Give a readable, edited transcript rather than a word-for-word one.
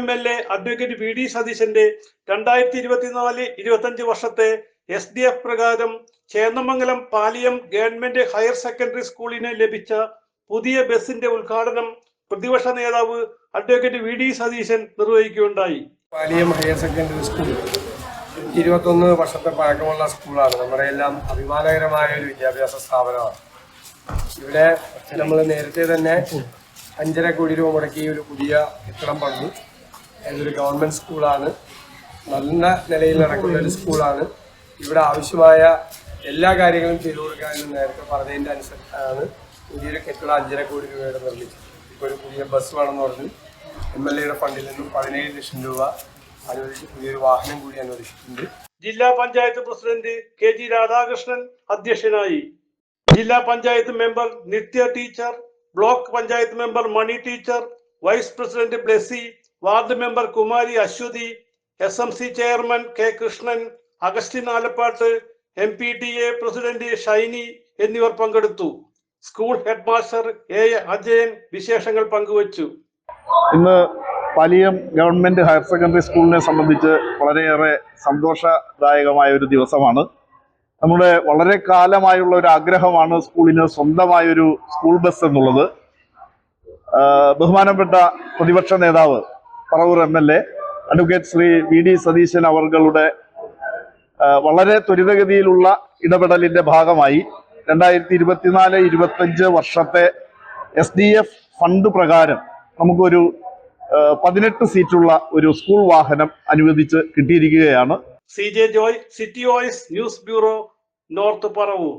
MLA advocate VD സതീശന്റെ 2024-25 വർഷത്തെ SDF പ്രകാരം Chennamangalam Paliyam government higher secondary സ്കൂളിന് ലഭിച്ച പുതിയ ബസിന്റെ ഉദ്ഘാടനം പ്രതിപക്ഷ നേതാവ് അഡ്വക്കേറ്റ് VD സതീശൻ നിർവഹിക്കുകയുണ്ടായി. പാലിയം ഹയർ സെക്കൻഡറി സ്കൂൾ 21 വർഷത്തെ പഴക്കമുള്ള സ്കൂളാണ്. നമ്മുടെ എല്ലാം അഭിമാനകരമായ ഒരു വിദ്യാഭ്യാസ സ്ഥാപനമാണ്. ഇവിടെ നമ്മൾ നേരത്തെ തന്നെ 5.5 കോടി രൂപ മുടക്കി ഒരു പുതിയ കെട്ടിടം പണിതു. ഇതൊരു ഗവൺമെന്റ് സ്കൂളാണ്. നല്ല നിലയിൽ നടക്കുന്ന ഒരു സ്കൂളാണ്. ഇവിടെ ആവശ്യമായ എല്ലാ കാര്യങ്ങളും ചെയ്തു കൊടുക്കാനും നേരത്തെ പറഞ്ഞതിൻ്റെ അനുസരിച്ചാണ് പുതിയൊരു കെട്ടിടം 5.5 കോടി രൂപയുടെ നിർമ്മിച്ചത്. ഇപ്പോൾ ഒരു പുതിയ ബസ് വേണമെന്ന് പറഞ്ഞു MLAയുടെ ഫണ്ടിൽ നിന്നും 17 ലക്ഷം രൂപ അനുവദിച്ച് പുതിയൊരു വാഹനം കൂടി അനുവദിച്ചിട്ടുണ്ട്. ജില്ലാ പഞ്ചായത്ത് പ്രസിഡന്റ് KG രാധാകൃഷ്ണൻ അധ്യക്ഷനായി. ജില്ലാ panchayat member Nithya teacher, block panchayat member Mani teacher, vice president Blessy, ward member Kumari Aswathy, SMC chairman K Krishnan, Augustine Alappatt, MPTA president Shiny എന്നിവർ പങ്കെടുത്തു. School head master A Ajayan വിശേഷങ്ങൾ പങ്കുവച്ചു. ഇന്ന് പാലിയം ഗവൺമെന്റ് ഹയർ സെക്കൻഡറി സ്കൂളിനെ സംബന്ധിച്ച് വളരെയേറെ സന്തോഷദായകമായ ഒരു ദിവസമാണ്. നമ്മുടെ വളരെ കാലമായുള്ള ഒരു ആഗ്രഹമാണ് സ്കൂളിന് സ്വന്തമായൊരു സ്കൂൾ ബസ് എന്നുള്ളത്. ബഹുമാനപ്പെട്ട പ്രതിപക്ഷ നേതാവ് Paravur MLA advocate Shri VD Satheesan അവരുടെ വളരെ ത്വരിതഗതിയിലുള്ള ഇടപെടലിന്റെ ഭാഗമായി 2024-25 വർഷത്തെ SDF ഫണ്ട് പ്രകാരം നമുക്കൊരു 18 സീറ്റുള്ള ഒരു സ്കൂൾ വാഹനം അനുവദിച്ച് കിട്ടിയിരിക്കുകയാണ്. CJ Joy, city voice news bureau, north Paravur.